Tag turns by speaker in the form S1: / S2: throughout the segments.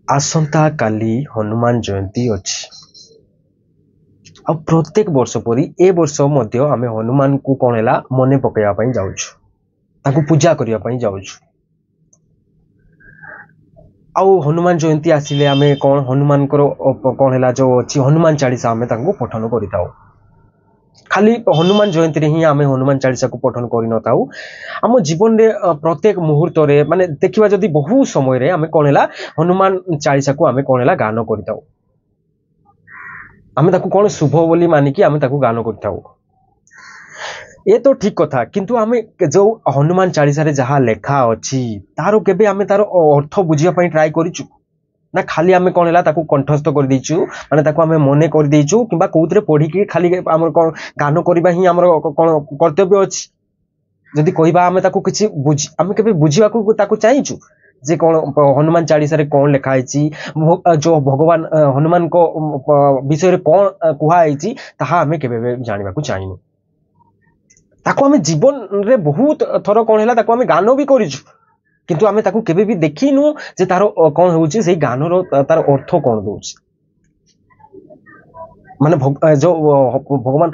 S1: आसंता काली हनुमान जयंती अच्छी आ प्रत्येक वर्ष परी ए वर्ष मध्य आमे हनुमान को कौन है मन पकड़ा जाऊँ पूजा करने जाऊँ आउ हनुमान जयंती आसिले आमे कौन हनुमान कौन है जो अच्छी हनुमान चालीसा आमे पठन करिताउ खाली हनुमान जयंती रे ही आमे हनुमान चालीसा को पठन करि न ताउ आम जीवन रे प्रत्येक मुहूर्त रे माने देखिबा जदी बहु समय रे आमे कौन है हनुमान चालीसा को आमे कौन है गान करिताउ आमे ताकू कौन शुभ बोली मानिकी आमे ताकू गान करिताउ ये तो ठीक कथा किंतु आमे जो हनुमान चालीसा रे जहा लेखा अछि तारो केबे आमे तारो अर्थ बुझिया पई ट्राई करिचु ना खाली आमे कौन है ताकू कंठस्थ कर देइचु माने ताकू आमे मने कर देइचु किबा कोउतरे पढी कि खाली हमर कोन गान करबा ही हमर कोन कर्तव्य अछि जदी कहिबा आमे ताकू किछि बुझी आमे केबे बुझिबा को ताकू चाहिचु जे कौन हनुमान चालीसा रे कौन लिखा है जो भगवान हनुमान को विषय रे कौन कुहा है ताहा आमे केबे जानिबा को चाहिनु ताको आमे जीवन रे बहुत थर कौन है ताको आमे गानो भी करिछु किंतु आमे ताको केबे भी देखिनु जे तारो कौन होउची सेही गानो रो तार अर्थ कौन दोउची माने जो भगवान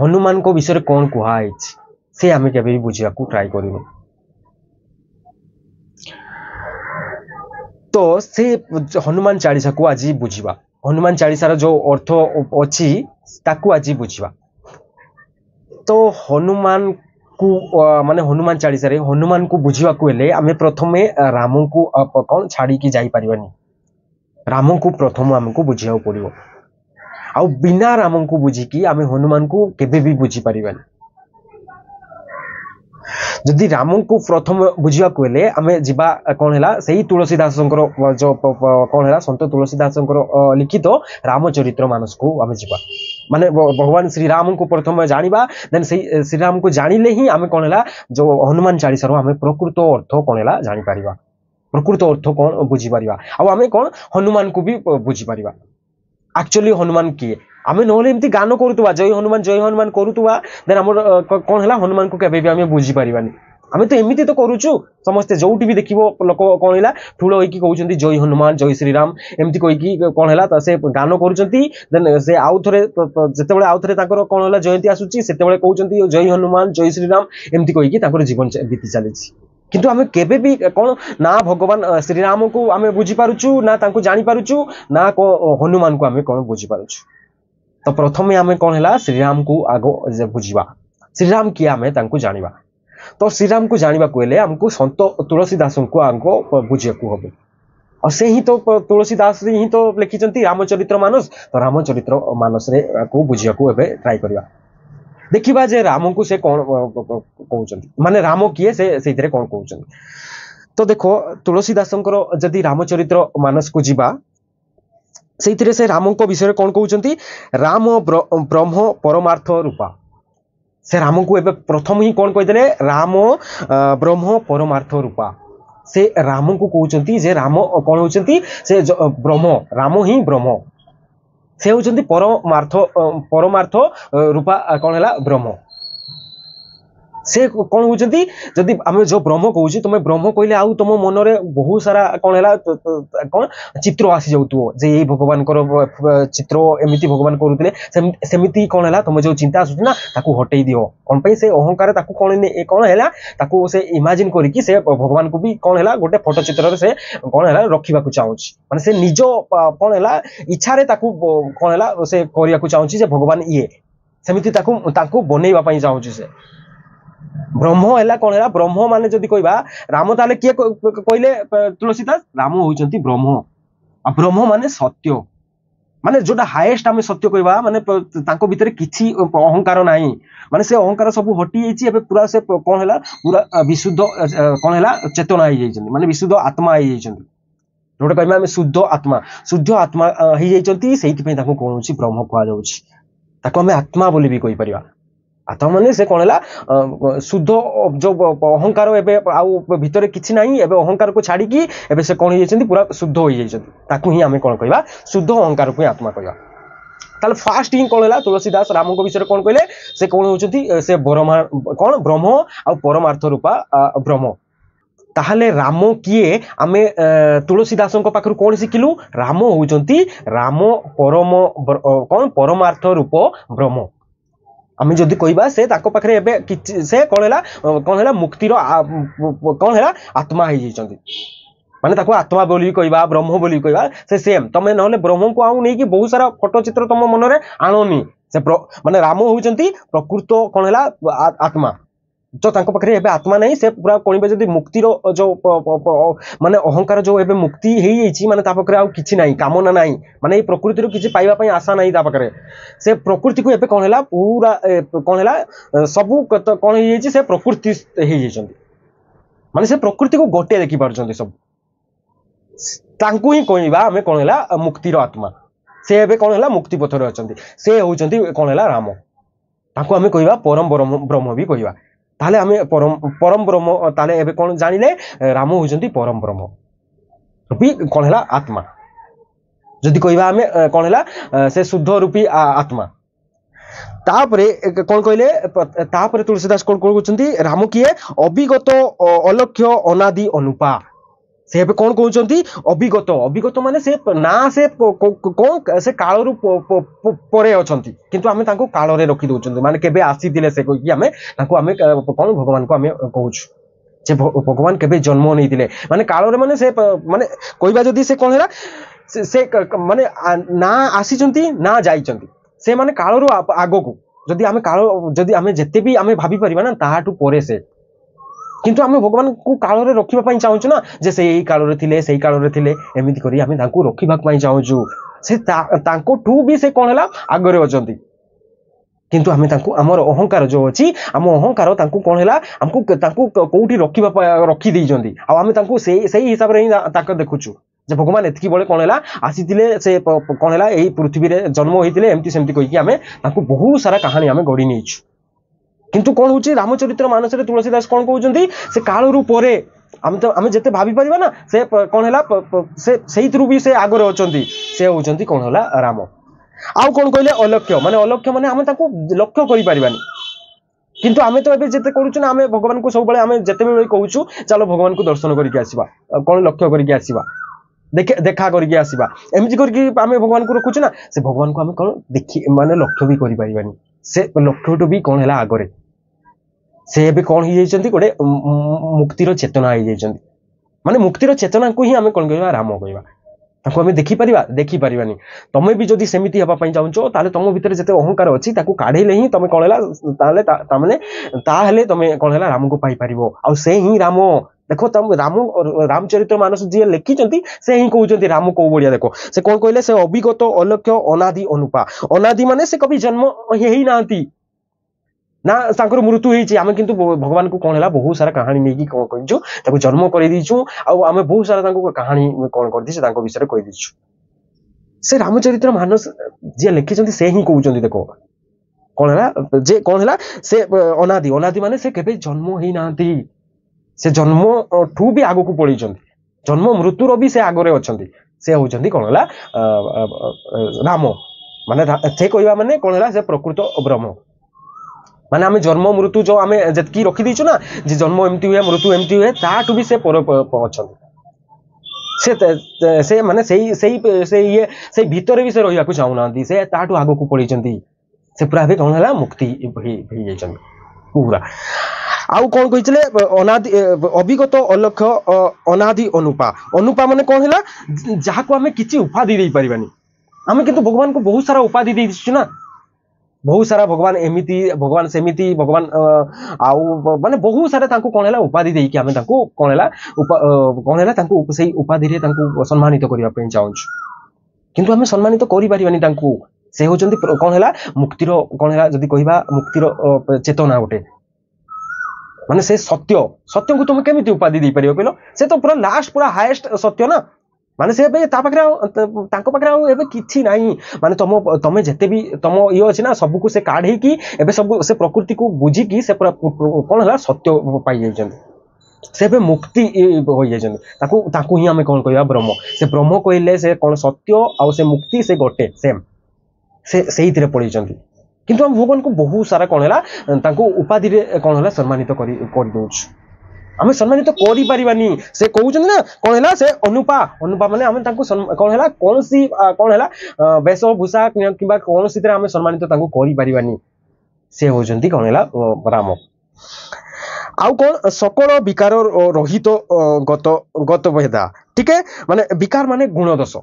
S1: हनुमान को विषय रे कौन कुहा है से आमे केबे भी बुझिया को ट्राई करिनु तो से हनुमान चालीसा को आज बुझीबा हनुमान चालीसा जो अर्थ अच्छी ताकू आज बुझीबा तो हनुमान को माने हनुमान चालीसा रे हनुमान को बुझीबा को हेले आमे प्रथमे राम को कौन छाड़ी की जाई परिबानी राम को प्रथम हमको बुझिया पड़िबो आ बिना राम को बुझिकी आमे हनुमान को केबे भी बुझी परिबानी जदि राम को प्रथम बुझा हेले आमे जिबा कौन है सही तुलसीदास जो कौन है संत तुलसीदास लिखित रामचरित्र मानस को आमे जिबा माने भगवान श्री राम को प्रथम जानिबा देन सही श्री राम को जानिले ही आमे कौन है जो हनुमान चालीसा रो आमे प्रकृत अर्थ कौन है जानि परिबा प्रकृत अर्थ कौन बुझी परिबा आ आमे कौन हनुमान को भी बुझी परिबा एक्चुअली हनुमान किए आमे नहले एमती गान करूतुवा जय हनुमान करूतुवा देन हमर कोन हला हनुमान को केबे भी आमे बुझी परिबानी आमे तो एमिति तो करूछु समस्त जोउटी भी देखिबो लोक कोन हला ठुलो होई कि कहउचंती जय हनुमान जय श्री राम एमिति कहि कि कोन हला त से गान करूचंती देन से आउ थरे जते बेले आउ थरे ताकर कोन हला जयंती आसुची सेते बेले कहउचंती जय हनुमान जय श्री राम एमिति कहि कि ताकर जीवन बीती चलीछि किंतु आमे केबे भी कोन ना भगवान श्री राम को आमे बुझी पारुछु ना तांको जानि पारुछु ना को हनुमान को आमे कोन बुझी पारुछु तो प्रथमे आमे कोन हला श्री राम को आगो बुझीबा श्री राम किया आमे तांको जानिबा तो श्री राम को जानिबा कोले हमको संत तुलसीदास को आगो बुझिया को हबे और से ही तो तुलसीदास ही तो लिखिचंती रामचरित्र मानस तो रामचरित्र मानस रे को बुझिया को एबे ट्राई करिया देखिबा जे राम को से कोन कहउचंती माने राम किए से सेइतरे कोन कहउचंती तो देखो तुलसीदासंकर जदि रामचरित्र मानस को जिबा सेइतरे से राम को विषय कोन कहउचंती राम ब्रह्म परमार्थ रूपा से राम को एबे प्रथम ही कोन कहदेले राम ब्रह्म परमार्थ रूपा से राम को कहउचंती जे राम कोन होउचंती से ब्रह्म राम ही ब्रह्म से होउचंती परमार्थ रूपा कोन हला ब्रह्म से कौन होउचंती जदि आमे जो ब्रह्म कहउची तुमे ब्रह्म कहले आउ तुम मन रे बहुत सारा कोन हला कोन चित्र आसी जाउतो जे ए भगवान कर चित्र एमिति भगवान करूतले सेमिति कोन हला तुम जो चिंता आसुची ना ताकू हटेई दियो कोन पई से अहंकार ताकू कोन ए कोन हला ताकू से इमेजिन करी कि से भगवान को भी कोन हला गोटे फोटो चित्र रे से कोन हला रखिबा को चाहूची माने से निजो कोन हला इच्छा रे ताकू कोन हला से करिया को चाहूची जे भगवान ये सेमिति ताकू बनेइबा पई चाहूची से ब्रह्म है कौन है ब्रह्म माने जदि कहबा राम ताले किए कहले तुलसीदास राम होउचंती ब्रह्म आ ब्रह्म माने सत्य माने जोटा हाईएस्ट आमे सत्य कहबा माने तांको भितरे किछि अहंकार नाही माने से अहंकार सब हटी जाइछि एबे पूरा से कौन हैला पूरा विशुद्ध कौन हैला चेतना ही जाइछन्ती माने विशुद्ध आत्मा ही जाइछन्ती जोटा कहबा आमे शुद्ध आत्मा ही जाइछन्ती सेहिति पे ताको कोनोसी ब्रह्म कहआ जाउछि ताको आमे आत्मा बोली भी कहि परिबा आत्मा माने से कौन है शुद्ध जो अहंकार एबे आउ भितरे किछि नाही एबे अहंकार को छाड़ी की एबे से कौन होइछन्ती पूरा शुद्ध होई जाइछन्ती ताकू ही हमें कौन कहबा शुद्ध अहंकार को आत्मा कहबा ताले फास्ट ही कौन है तुलसीदास राम को विषय कौन कहले से कौन होउछन्ती से ब्रह्म कौन ब्रह्म आ परमार्थ रूपा ब्रह्म ताहले राम किए आमे तुलसीदास पाखरु कौन शिखिलु राम होउचंती राम परम कौन परमार्थ रूप ब्रह्म आमे जदि कहबा से ताको पाखरे एबे से कौन हैला मुक्तिर कौन हैला आत्मा हे जैचंती माने ताको आत्मा बोली कहबा ब्रह्म बोली कहबा से सेम तमे नहले ब्रह्म को आउ नै कि बहुत सारा फोटो चित्र तम मन रे आणोनी से माने राम होउचंती प्रकृत कौन हैला आत्मा जो तांको पाखरे एबे आत्मा नहीं से पूरा कोनिबे जदी मुक्तिर जो माने अहंकार जो एबे मुक्ति हेई जैची माने ता पाखरे आउ किछि नाही कामना नाही माने ए प्रकृति रो किछि पाइबा पई आशा नाही ता पाखरे से प्रकृति को एबे कोन हैला पूरा कोन हैला सबु कोन हेई जैची से प्रकृति हेई जैचंती माने से प्रकृति को गोटे देखि पारचंती सब तांको ही कहबा हमें कोन हैला मुक्तिर आत्मा से एबे कोन हैला मुक्ति पथरे अचंती से होउचंती कोन हैला राम तांको हमें कहबा परम ब्रह्म भी कहबा ताले हमें परम ब्रह्म ताले एबे कोन जानिले राम होउचंती परम ब्रह्म रूपी कोन हैला आत्मा जदि कहबा हमें कोन हैला से शुद्ध रूपी आत्मा तापरे कोन कहले तापरे तुलसीदास कोन कहउचंती राम किए अभिगत अलक्ष्य अनादि अनुपा से कौन कहते अभिगत माने से ना से कौन से काल रु परे अछंती किंतु आमे तांको काल रे रखी दउचंती माने केबे आसी दिले से कि आमे तांको आमे कौन भगवान को आमे कहउछु जे भगवान केबे जन्म नै दिले माने काल रे माने से माने कहबा जदी से कोन हैला से माने ना आसीचंती ना जाईचंती से माने काल रु आगो को जदी आमे काल जदी आमे जत्ते भी आमे भाबी परिबा ना ताहाटू परे से किंतु आमे भगवान को काल रे रखिबा पई चाहूछु ना जे से एई काल रे थिले सेई काल रे थिले एमिति करी आमे तांको रखिबा पई चाहूछु से तांको टू भी से कोन हैला आगरे अचंती किंतु आमे तांको हमर अहंकार जो अछि हम अहंकार तांको कोन हैला हमको तांको कोउठी रखिबा रखी देई जंती आ आमे तांको सेई हिसाब रे ताक देखुछु जे भगवान एतकी बळे कोन हैला आसीतिले से कोन हैला एई पृथ्वी रे जन्म होइतिले एमति सेमति कहि कि आमे तांको बहुत सारा कहानी आमे गडी नेछु किंतु कौन होची रामचरित्र मानस रे तुलसीदास कौन कहउचंती से काल रु परे आमे जते भाबी परिबा ना से कौन हैला से सेहितरु भी से आगरे अचंती से होचंती कौन हैला राम आउ कौन कहले अलक्ष्य माने आमे ताको लक्ष्य करि परिबानी किंतु आमे तो एबे जते करूछु ना आमे भगवान को सब बळे आमे जते बेले कहूछु चलो भगवान को दर्शन करिके आसीबा कौन लक्ष्य करिके आसीबा देखा करिके आसीबा एमजी करिके आमे भगवान को रखुछु ना से भगवान को आमे कौन देखि माने लक्ष्य भी करि परिबानी से लक्ष्य तो भी कौन हैला आगरे से एबे कौन ही जाइचंती गोटे मुक्तिर चेतना ही जाइचंती माने मुक्तिर चेतना को ही हमें कौन कहबा राम कहबा ताको हमें देखि परिबानी तमे भी जदी सेमिति हबा पई चाहूचो ताले तम भितर जते अहंकार अछि ताको काढेले ही तमे कौन हैला ताले ता माने ताहेले तमे कौन हैला राम को पाई परिबो आ से ही राम देखो तम रामचरित्र मानस जी लिखिचंती से ही कहउचंती राम को बढ़िया देखो से कौन कहले से अभिगत अलक्ष्य अनादि अनुपा अनादि माने से कभी जन्म हेई नांती ना तांकर मृत्यु हेची आमे किंतु भगवान को कौन हैला बहुत सारा कहानी नै कि कोन कहिजु ताको जन्म करि दिछु आ आमे बहुत सारा तांको कहानी कोन कर दिछु तांको विषय कहि दिछु से रामचरित्र मानस जे लिखिचंती से ही कहउचंती देखो कौन हैला जे कौन हैला से अनादि माने से केबे जन्म हेई नांती से जन्म ठू भी आगो को पळिचंती जन्म मृत्यु रो भी से आगरे अछंती से होचंती कौन हैला राम माने से कहबा माने कौन हैला से प्रकृत ब्रह्म माने आमे जन्म मृत्यु जो आमे जतकी रखी दिछु ना जे जन्म एमती हुए मृत्यु एमती हुए ताटू भी से पर अछंती से माने से ये से भीतर भी से रहिया को चाहू नांती से ताटू आगो को पळिचंती से पूरा भी कौन हैला मुक्ति भई जाइचंती पूरा आउ कौन कहिचले अनादि अभिगत अलक्ष्य अनादि अनुपा माने कौन हैला जहा को हमें किछि उपाधि देई परिबानी हमें किंतु भगवान को बहुत सारा उपाधि देई दिछु ना बहुत सारा भगवान एमिति भगवान सेमिति भगवान आउ माने बहुत सारा तांको कौन हैला उपाधि देई कि हमें तांको कौन हैला तांको सेही उपाधि रे तांको सम्मानित करिया पई चाहूछु किंतु हमें सम्मानित करि परिबानी तांको से होचंती कौन हैला मुक्तिर कौन हैला जदी कहिबा मुक्तिर चेतना गोटे माने से सत्य को तुम केमिति उपाधि दे परियो कहलो से तो पूरा लास्ट पूरा हाईएस्ट सत्य ना माने से एबे ता पाखरे तांको पाखरे एबे किछि नाही माने तमे जते भी तम इयो अछि ना सब को से काढी की एबे सब से प्रकृति को बुझी की से पूरा कोन हला सत्य पाई जाय जंदी से एबे मुक्ति होई जाय जंदी ताकू ही हमें कोन कहया ब्रह्म से ब्रह्म कहले से कोन सत्य आ से मुक्ति से गोटे सेम से सेही तिरे पड़ी जंदी किंतु हम भगवान को बहुत सारा कोन हला तांको उपाधि रे कोन हला सम्मानित करि दोछ आम सम्मानित करें से कहते ना कौन है से अनुपा अनुपा माने आम कौन है कौन सी कौन है वेशभूषा कि कौन सी आम सम्मानित करें से होती कौन है राम आउ कौन सकल विकार रहित गत गत भेदा ठीक है माने विकार माने गुण दोष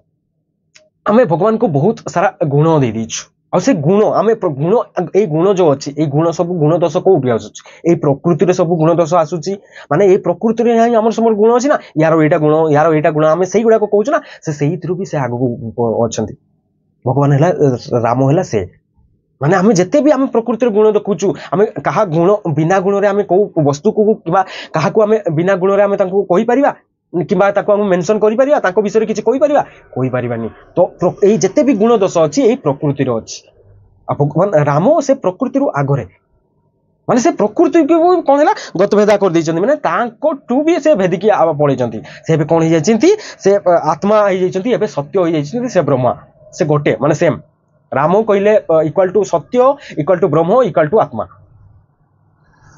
S1: आम भगवान को बहुत सारा गुण दे दीचु आ से गुण आम गुण ये गुण जो अच्छी ये गुण सब गुण दोष कौटी आसूँ प्रकृति सब गुण दोष आसूची माने ये प्रकृति में आम सब गुण अच्छी ना यार एटा गुण आम से गुड़ाक कहूँ ना से भी से आगू अच्छा भगवान है राम है से माने आम जिते भी आम प्रकृतिर गुण देखुचु आम क्या गुण बिना गुण रे आम कौ वस्तु को क्या आम बिना गुण रे आम कही परिबा किंबा ताको हम मेंशन करि परिबा ताको विषय रे किछि कहि परिबानी तो एई जते भी गुण दोष अछि एई प्रकृति रो अछि आ भगवान राम से प्रकृति रो आगरे माने से प्रकृति को कोन हैला गत भेदा कर दैछन्ती माने ताको टू भी से भेदिकी आ पळैछन्ती से एबे कोन हि जायछन्ती से आत्मा हि जायछन्ती एबे सत्य हि जायछन्ती से ब्रह्म से गोटे माने सेम राम कहले इक्वल टू सत्य equal to Brahma equal to आत्मा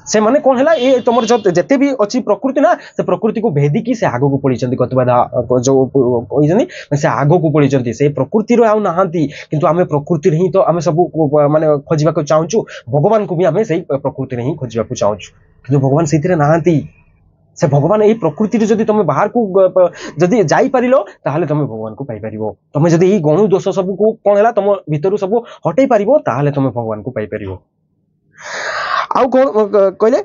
S1: से माने कौन है ये तुम जिते भी अच्छी प्रकृति ना से प्रकृति को भेदिकी से आग को पड़ी कतबाधा जो से आग को पड़ी से प्रकृति नहांती किंतु आम प्रकृति ही तो आम सब माने खोजा चाहूँ भगवान को भी आम से प्रकृति ही खोजा चाहूँ कि भगवान से नहांती से भगवान यही प्रकृति जदि तुम बाहर को जदि जाई परिलो ताहले तुम भगवान को पाई परिबो तुम जदि यही गणु दोष सब को कौन है तुम भीतर सब हटई पारिबो ताहले तुम भगवान को पाई परिबो आउ कौन कहले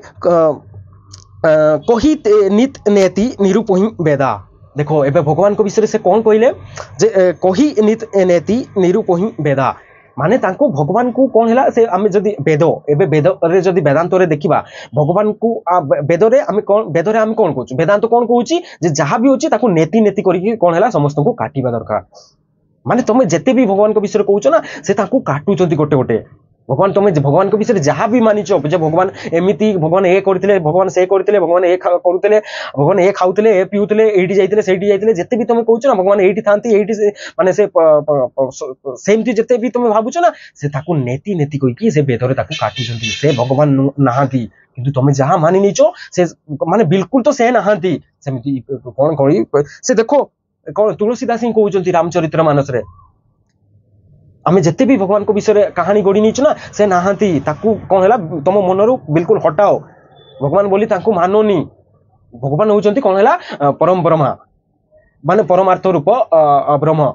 S1: कही नित नेति निरूपही वेदा देखो एबे भगवान को विषय से कौन कहले जे कही नित नेति निरूपही वेदा माने तांको भगवान को कौन है से आम जदि वेद एबे वेद रे जदि वेदांत रे देखिबा भगवान को वेद रे आम कौन कहूँ वेदांत कौन कहूँ जे जहाँ भी होची ताको नेति नेति करके कौन है समस्त को काटिबा दरकार माने तुम जेते भी भगवान को विषय कहूँ ना से ताको काटुचंती गोटे गोटे भगवान तुम भगवान को विषय जहाँ भी मानिच जे भगवान एमती भगवान ए करते भगवान से करते भगवान ए करुले भगवान ए खाऊले ए पीऊले एठी जाइते सेठी जाइते जेते भी तुम कहूँ ना भगवान एठी थांती एठी माने से सेमती जेते भी तुम भावुच ना से ताकू नेति नेति कहिकी से वेदरे ताकू काटुचंती से भगवान नहांती किंतु तुम जहाँ मानि नीचो से माने बिल्कुल तो से नहांती सेमती कौन करी से देखो कौन तुलसीदास ही कहउचंती रामचरित्र मानस रे आम जिते भी भगवान को विषय कहानी गढ़ी नीचु ना से नहांती ताकू कौन है तुम मनरू बिल्कुल हटाओ भगवान बोली ताकू मानोनी भगवान होउचंती कौन है परम ब्रह्मा माने परमार्थ रूप ब्रह्म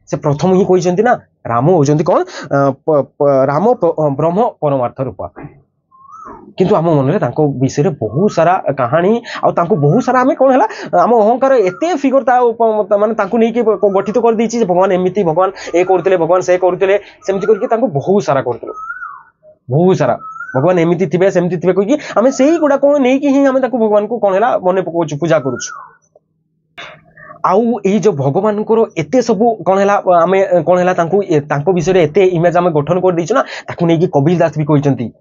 S1: से प्रथम ही कहते ना राम होउचंती कौन राम ब्रह्म परमार्थ रूप किंतु आम मन में विषय बहुत सारा कहानी आउ बहुत सारा आम कौन है आम अहंकार एते फिगर माने नहीं गठित कर देछि भगवान एमती भगवान ए करते भगवान से करते सेमती करके बहुत सारा करते बहुत सारा भगवान एमती थे सेमती थे कहीं आम से गुड़ा कौन नहीं ही आम भगवान को कौन है मन पकाउछु पूजा करुछु आउ ये जो भगवान को एते सब कौन है आम कौन है विषय एते इमेज आम गठन कर देछु ना ताकू नहीं कबीर दास भी कहते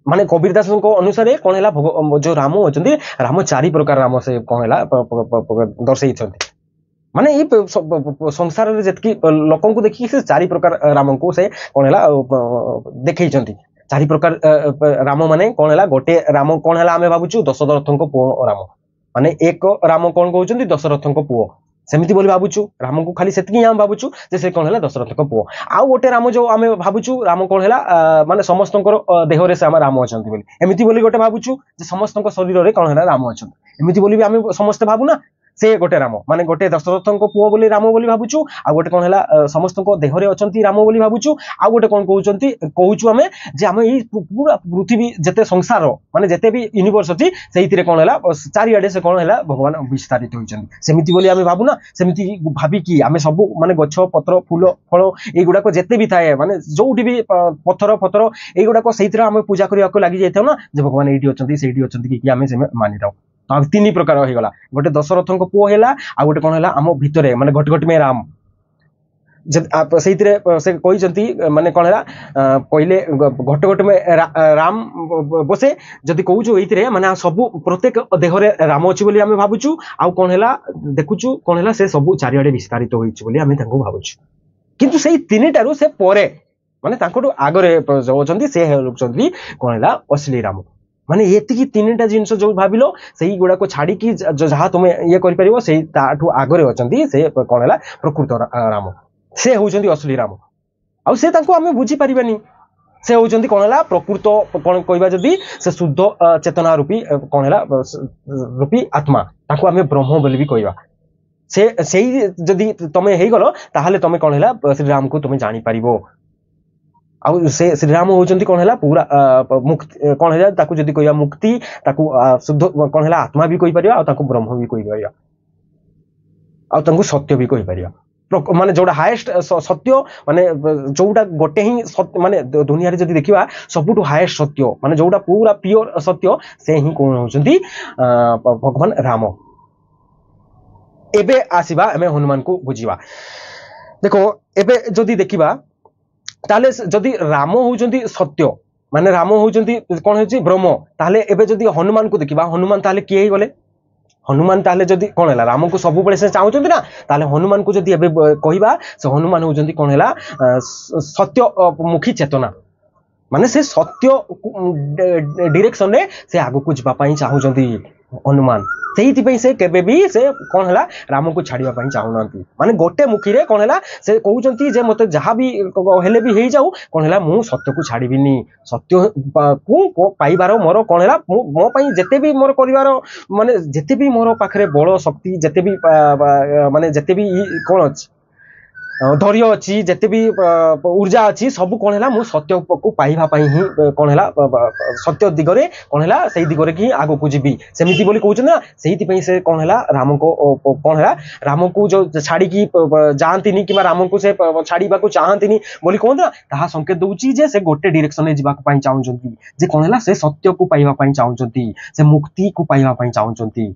S1: माने कबीर दास अनुसार कौन है जो राम अच्छा राम चारि प्रकार राम से कौन है दर्शई माने ये संसार में जी लोक को देखिए से चारि प्रकार राम को से कौन है देखई चारि प्रकार राम माने कौन है गोटे राम कौन है आम भावुचु दशरथ पुओ राम माने एक राम कौन कहते दशरथ पुओ सेमती बोली भावुचु राम को खाली सेतकी हम भावुचु जे से कौन है दशरथ पुओ आउ गोटे राम जो आम भावुचु राम कौन है माने समस्त देह रे से आम राम अच्छा बोली एमती बोली गोटे भावुचु जे समस्त शरीर रे कौन है राम अच्छा एमती बोली भी आम समस्त भावुना से गोटे राम माने गोटे दशरथ पुओ बोली राम बोली भावुचु आ गोटे कौन है समस्त देह रे अछंती राम बोली भावुचु आ गोटे कौन कहूचु आमे जे आम ई पूरा पृथ्वी जते संसार माने जते भी यूनिवर्स अछि सेहितिरे कौन है चारिआडे से कौन है भगवान विस्तारित होइछन्ती सेमिति बोली आमे भाबुना सेमिति भाबी कि आमे सब माने गछ पत्र फूल फल ए गुडा को जते भी थाए माने जोउठी भी पत्थर पत्थर ए गुडा को सेहितिरे आमे पूजा करिया को लागि जाइथौ ना जे भगवान एठी अछंती सेठी अछंती कि आमे से मानि थाउ तो तीन प्रकार हो गला गोटे दशरथ पुओ है आ गोटे कौन है आम भितर माने घट घट में राम से कहते माने कौन है कहले घट घट में राम बसे जदि कहूँ ये माने सब प्रत्येक देहरे राम अच्छी बोली आम भावुचु आउ कौन है देखुचु कौन है से सब चारिआडे विस्तारित होइछि आम भावुचु किंतु से तीन टारू से परे माने आगरे जो से कौन है असली राम माने एतिकी तीनटा जिनस जो भाबिलो सेही गुडा को छाडी की जहा तुमे ये करि परिबो सेही ताठू आगरे अछंती से कोन हला प्रकृत राम से होउचंती असली राम आ से तांको हमें बुझी परिबानी से होउचंती कोन हला प्रकृत कोन कहबा जदी से शुद्ध चेतना रूपी कोन हला रूपी आत्मा ताको हमें ब्रह्म बोली भी कहबा से सेही जदी तमे हेई गलो ताहाले तमे कोन हला श्री राम को तमे जानि परिबो आ से श्री राम होउचंती कोन हला पूरा मुक्ति कोन हला ताको जदी कहबा मुक्ति ताको शुद्ध कोन हला आत्मा भी कहि परिबा आ ताको ब्रह्म भी कहि परिबा आ ताको सत्य भी कहि परिबा माने जोड़ा हाईएस्ट सत्य माने जोड़ा गोटे ही माने दुनिया रे जदी देखिबा सबुटु हाईएस्ट सत्य माने जोड़ा पूरा प्योर सत्य से ही कोन होउचंती भगवान राम एबे आसीबा हमें हनुमान को बुझीबा देखो एबे जदी देखिबा ताले जदी राम होउचंती सत्य माने राम होउचंती कोन होची ब्रह्म ताले एबे जदी हनुमान को देखिबा हनुमान ताले किए ही गले हनुमान ताले जदी कोन हला राम को सब बेले से चाहउचंती ना ताले हनुमान को जदी एबे कहिबा से हनुमान होउचंती कोन हला सत्य मुखी चेतना माने से सत्य डायरेक्शन रे से आगु को जिबा पई चाहउचंती हनुमान सेही पई से केबे भी से कोन हला राम को छाडिबा पई चाहुनांती माने गोटे मुखी रे कोन हला से कहउचंती जे मते जहा भी हेले भी हेई जाऊ कोन हला मु सत्य को छाडिबिनी सत्य को पाइबारो मोर कोन हला मो पई जते भी मोर करिवारो माने जते भी मोर पाखरे बळ शक्ति जते भी माने जते भी कोन अछि धैर्य अच्छी जिते भी ऊर्जा अच्छी सब कौन है मु सत्य को पाइबा पई ही कौन है सत्य दिगरे कौन है सही दिगरे कि आगो को जीवी सेमिति बोली कहउछ ना सेहिति पई से कौन है राम को कौन है राम को जो छाड़ी की जानतीनी कि राम को से छाड़ीबा को चाहंतीनी बोली कहन ना ताहा संकेत दउची जे से गोटे डायरेक्शन रे जीवा पई चाहउचंती जे कौन है से सत्य को पाइबा पई चाहउचंती से मुक्ति को पाइबा पई चाहउचंती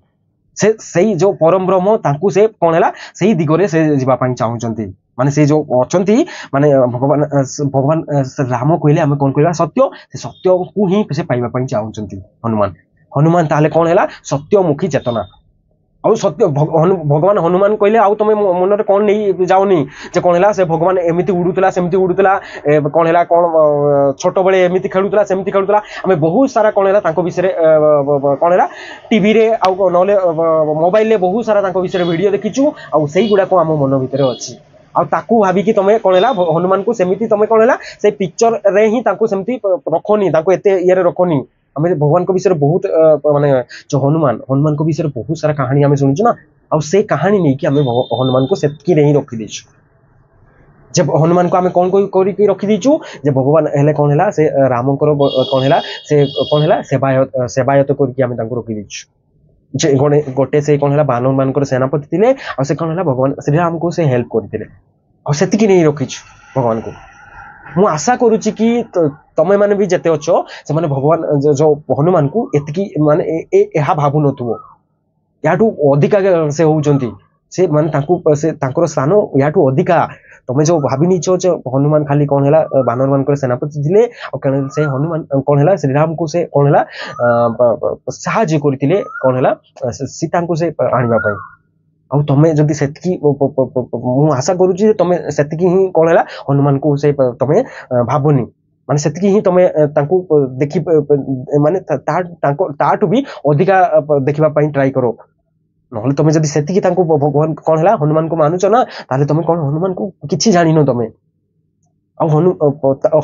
S1: से सही जो परम ब्रह्म तांकु से कौन है सही दिगरे से जीवा पई चाहउचंती माने से जो अचंती माने भगवान राम कहले हमें कौन कहबा सत्य से सत्य को ही से पाइबा पई चाहउचंती हनुमान ताले कौन है सत्यमुखी चेतना आ सत्य भगवान हनुमान कहले आ तुम मन रे कौन नहीं जाओनी जे कौन है से भगवान एमिति उडुतला सेमिति उडुतला कौन है कौन छोट बळे एमिति खेलुतला सेमिति खेलुतला हमें बहुत सारा कौन है तांको विषय रे कौन है टीवी रे आ नले मोबाइल रे बहुत सारा तांको विषय रे वीडियो देखिचु आ सेही गुडा को हम मन भीतर अछि आ ताकू भाबी कि तमे कोन हला हनुमान को सेमिति तमे कोन हला से पिक्चर रे ही ताकू सेमिति रखोनी ताकू एते ये रे रखोनी हमें भगवान को विषय बहुत माने जो हनुमान को विषय बहुत सारा कहानी हमें सुनिछु ना आ से कहानी नै कि हमें हनुमान को सेतकी रे ही रखि दिछु जब हनुमान को हमें कौन करी के रखि दिछु जे भगवान हेले कोन हला से राम को कोन हला से कोन हला सेवायत करके हमें तांको रखि दिछु जे गोटे से कौन है बानर मान सेनापति थिले आ से कौन है भगवान श्री राम को से हेल्प करथिले आ सेतिकी नहीं रखिछु भगवान को मु आशा करूची कि तमे माने भी जते अछो से माने भगवान जो हनुमान को एतिकी माने एहा भाबु नथुओ याटू अधिका से होउचंती से माने तांको से तांकर स्थान याटू अधिका तमे जो भाबी निचो जे हनुमान खाली कौन है बानर मान सेनापति थिले और से हनुमान कौन है श्री राम को से कौन है साहाय्य करथिले कौन है सीता को से आनिबा पई आ तमे जदी सेतकी मु आशा करूची जे तमे सेतकी ही कौन है हनुमान को से तमे भाबोनी माने सेतकी ही तमे तांको देखि माने ताटू भी अधिका देखिबा पई ट्राई करो नहले तमे जदी सेतकी तांको भगवान कौन है हनुमान को मानुचो ना ताले तमे कौन हनुमान को किछि जानिनो तमे आ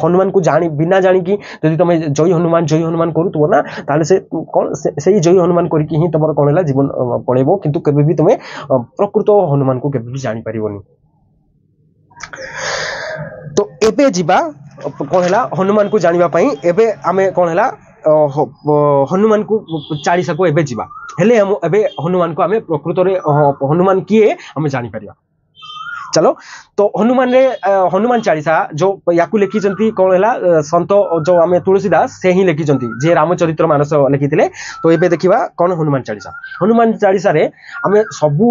S1: हनुमान को जानी बिना जानी कि जदी तमे जय हनुमान करूतबो ना ताले से कौन सेही जय हनुमान करी कि ही तमर कौन है जीवन पळेबो किंतु केबे भी तमे प्रकृत हनुमान को केबे भी जानि परिबोनी तो एबे जिबा कौन है हनुमान को जानिबा पई एबे आमे कौन है हनुमान को 40 को एबे जिबा हेले हम एबे हनुमान को हमें प्रकृत रे हनुमान किए हमें जानि परिबा चलो तो हनुमान 40 जो याकू लिखिचंती कौन है संत जो आमे तुलसीदास से ही लिखिचंती जे रामचरित्र मानस लिखिथिले तो एबे देखिबा कौन हनुमान 40 रे आमे सबु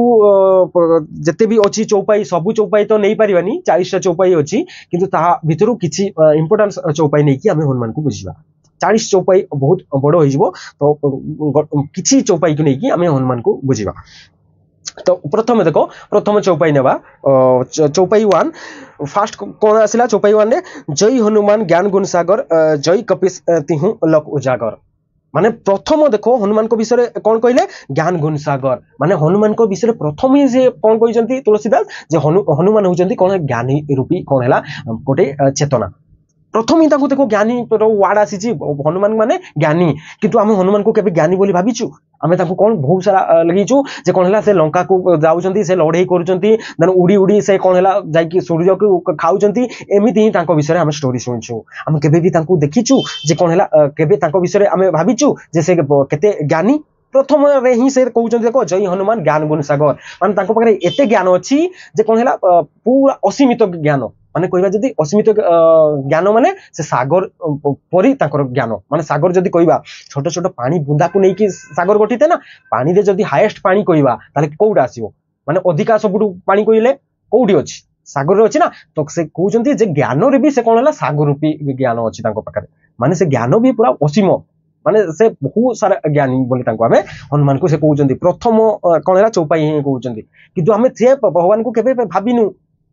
S1: जते भी अछि चौपाई सबु चौपाई तो नहीं परिबानी 40 टा चौपाई अछि किंतु ता भितरु किछि इंपोर्टेंस चौपाई नै कि आमे हनुमान को बुझिबा 40 चौपाई बहुत बड़ होई जिवो तो किछि चौपाई को नै कि आमे हनुमान को बुझिबा तो प्रथम देखो प्रथम चौपाई नेबा चौपाई 1 फास्ट कोन आसिला चौपाई 1 ने जय हनुमान ज्ञान गुण सागर जय कपीस तिहु लक उजागर माने प्रथम देखो हनुमान को विषय कौन कहले ज्ञान गुण सागर माने हनुमान को विषय प्रथम ही से कौन कहते तुलसीदास जे हनुमान होचंती कौन ज्ञानी रूपी कौन है गोटे चेतना प्रथम ही देखो ज्ञानी वार्ड आसी हनुमान माने ज्ञानी किंतु आम हनुमान को केबे ज्ञानी बोली भाविचु आमे ताको कौन बहुत सारा लगिचु जे कौन है से लंका को जाउचंती से लड़ाई करूचंती देन उड़ी उड़ी से कौन है जाई सूर्य को खाउचंती एमिति ही ताको विषय आमे स्टोरी सुनिछु आमे केबे भी ताको देखिछु जे कौन है केबे ताको विषय आमे भाविचु जे से केते ज्ञानी प्रथम रे ही से कहउचंती देखो जय हनुमान ज्ञान गुण सागर माने ताको पाखरे एते ज्ञान अछि जे कौन है पूरा असीमित ज्ञान माने कहबा जदी असीमित ज्ञान माने से सागर परी ताकर ज्ञान माने सागर जदी कहबा छोट छोट पानी बुंदा को नै कि सागर गठिते ना पानी रे जदी हाईएस्ट पानी कहबा ताले कोउडा आसीबो माने अधिका सबुटु पानी कहले कोउडी अछि सागर रे अछि ना तो से कहउचंती जे ज्ञान रे भी से कोन हला सागर रूपी ज्ञान अछि तांको पाखरे माने से ज्ञान भी पूरा असीम माने से बहुत सारा ज्ञानी बोली तांको हमें हनुमान को से कहउचंती प्रथम कोन हला चौपाई ही कहउचंती किंतु हमें से भगवान को केबे भाबिनु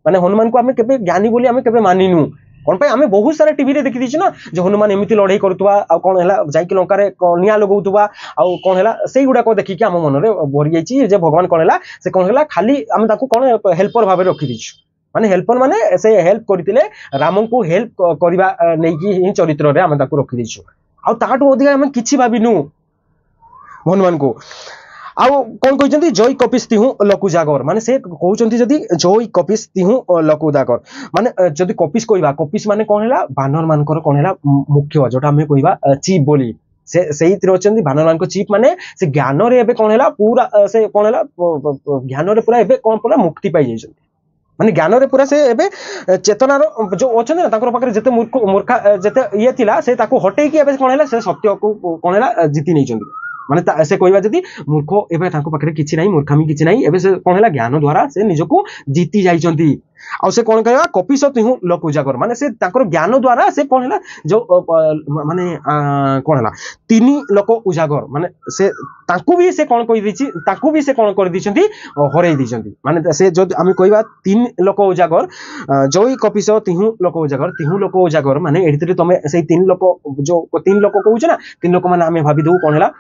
S1: माने हनुमान को आमे केबे ज्ञानी बोली आमे केबे मानिनु कोन पे आमे बहुत सारा टीवी रे देखि दिछु ना जे हनुमान एमिति लड़ाई करतुवा आ कोन हला जाई कि लंका रे निया लगौतुवा आ कोन हला सेई गुडा को देखि कि हम मन रे भरि जाईची जे भगवान कोन हला से कोन हला खाली आमे ताको कोन हेल्पर भाबे रखि दिछु माने हेल्पर माने से हेल्प करथिले राम को हेल्प करबा नै कि ही चरित्र रे आमे ताको रखि दिछु आ ताटो अधिक आमे किछि भाबिनु हनुमान को आउ कौन कहते जय कपिस तिहु लकु जागर माने से कहउचंती जदी जय कपिस तिहु लकु जागर माने जदी कपिस कहबा कपिस माने कोन हैला बानर मानकर कोन हैला मुख्य जोटा हमें कहबा चीफ बोली से सही तिर अछंती बानर मान को चीफ माने से ज्ञान रे एबे कोन हैला पूरा से कोन हैला ज्ञान रे पूरा एबे कोन पूरा मुक्ति पाई जायछंती माने ज्ञान रे पूरा से एबे चेतना रो जो अछन ना ताकर पाखरे जते मूर्खा जते ये थिला से ताको हटेई कि एबे कोन हैला से सत्य को कोन हैला जीति नै छंती माने से कहबा जदी मूर्ख एबे ताको पाखरे किछि नै मूर्खामी किछि नै एबे से कोन हैला ज्ञान द्वारा से निजको जीति जाइछंती आ से कोन कहबा कपिस तिहु लोक उजागर माने से ताकर ज्ञान द्वारा से कोन हैला जो माने कोन हैला तीन लोक उजागर माने से ताकू भी से कोन कहि दिछि ताकू भी से कोन कर दिछंती हरै दिछंती माने से जो आमे कहबा तीन लोक उजागर जय कपिस तिहु लोक उजागर माने एडितरे तमे से तीन लोक जो तीन लोक कहउछ ना तीन लोक माने आमे भाबी दउ कोन हैला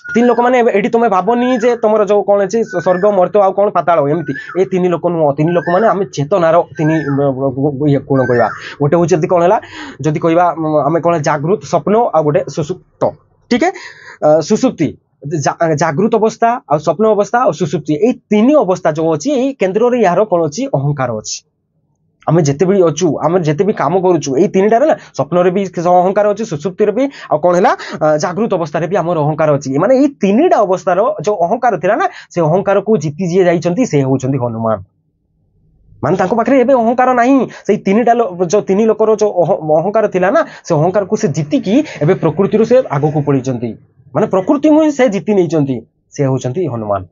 S1: तीन लोक माने एडी तुम भावनी जे तुमर जो कौन अच्छी स्वर्ग मर्त्य आ कौन पाताल एमती ए तीन लोक नुह तीन लोक माने आमे चेतनार तीन कोण कहवा गोटे हूँ जदि कौन है जदि कहवा आम कौन जागृत स्वप्न आ गोटे सुसुप्त ठीक है सुसुप्ति जागृत अवस्था आ स्वप्न अवस्था और सुसुप्ति ए तीन अवस्था जो अच्छी केन्द्र यार कौन अच्छी अहंकार अच्छी आमे जेते भी अछु आमे जेते भी काम करूछु एई तीनटा रे ना स्वप्न रे भी अहंकार अछि सुसुप्ति रे भी आ कोन हैला जागृत अवस्था रे भी हमर अहंकार अछि माने एई तीनटा अवस्था रो जो अहंकार थिला ना से अहंकार को जीति जे जाइछंती से होउछंती हनुमान माने ताको पाखरे एबे अहंकार नाही से तीनटा जो तीन लोकर जो अहंकार थिला ना से अहंकार को से जीति की एबे प्रकृति रो से आगो को पड़िछंती माने प्रकृति मु से जीति नैछंती से होउछंती हनुमान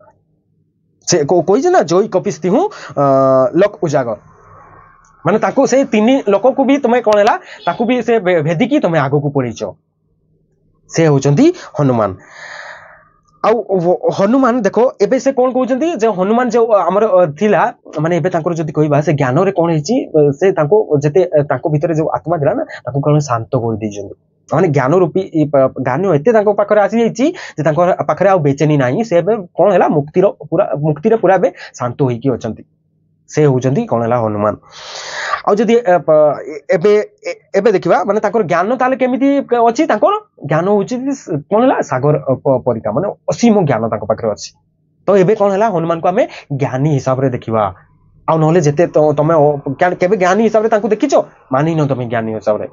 S1: से कोइ जे ना जय कपिस तिहु लोक उजागर माने ताको से तीन लोक को भी तुम्हें कौन है ताको भी से भेदिकी तुम्हें आगो को पड़ीच से होचंती हनुमान आउ हनुमान देखो एबे से कौन कहउचंती जे हनुमान जो हमर थिला माने एबे तांकर जदी कहबा से ज्ञान रे कौन हेची से तांको जते तांको भीतर जो आत्मा थिला ना ताको कौन शांत कर दिजंती माने ज्ञान रूपी ज्ञान एते तांको पाखरे आसी जाईची जे तांको पाखरे आ बेचैनी नाही से एबे कौन हैला मुक्ति रे पूरा एबे शांत होई की अचंती से होचंती कौन हैला हनुमान आ जदि एबे एबे देखिबा माने ताकर ज्ञान ताले केमिति अछि ताकर ज्ञान होछि कोन हैला सागर परिका माने असीम ज्ञान ताको पाखरे अछि तो एबे कोन हैला हनुमान को हमें ज्ञानी हिसाब रे देखिबा आ नहले जेते तमे केबे ज्ञानी हिसाब रे ताको देखिचो मानि न तमे ज्ञानी हिसाब रे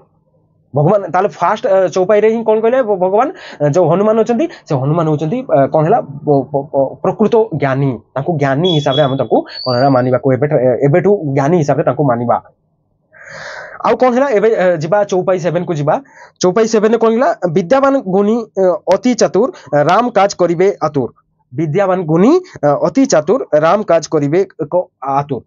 S1: भगवान ताले फास्ट चौपाई रे ही कोन कहले भगवान जो हनुमान होचंती से हनुमान होचंती कोन हैला प्रकृत ज्ञानी ताको ज्ञानी हिसाब रे हम ताको कोन हैला मानिबा को एबेठू ज्ञानी हिसाब रे ताको मानिबा आउ कोन हैला एबे जिबा चौपाई 7 को जिबा चौपाई 7 ने कोन हैला विद्यावान गुणी अति चतुर राम काज करिवे आतुर विद्यावान गुणी अति चतुर राम काज करिवे को आतुर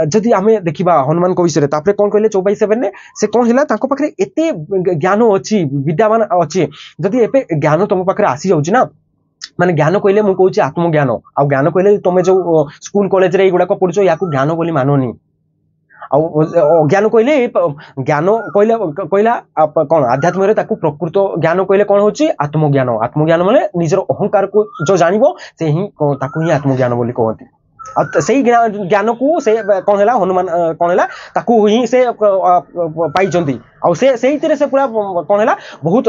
S1: जदि आमे देखिबा हनुमान को विषय तापरे कोन कहले 24/7 ने से कोन हिला ताको पाखरे एते ज्ञान अछि विद्यावान अछि जदि एपे ज्ञान तम पाखरे आसी जाउछि ना माने ज्ञान कहले मु कहउछि आत्मज्ञान आ ज्ञान कहले तमे जो स्कूल कॉलेज रे एगुडा को पढुछो याकू ज्ञान बोली मानोनी ज्ञान कहले ज्ञान कहले कहला कौन आध्यात्म रे ताकू प्रकृत ज्ञान कहले कौन होची आत्मज्ञान माने निजर अहंकार को जो जानिबो से ही ताकू ही आत्मज्ञान बोली कहती सही ज्ञान को से कौन है हनुमान कौन है ताकू ही से पाई आउ से पूरा कौन है बहुत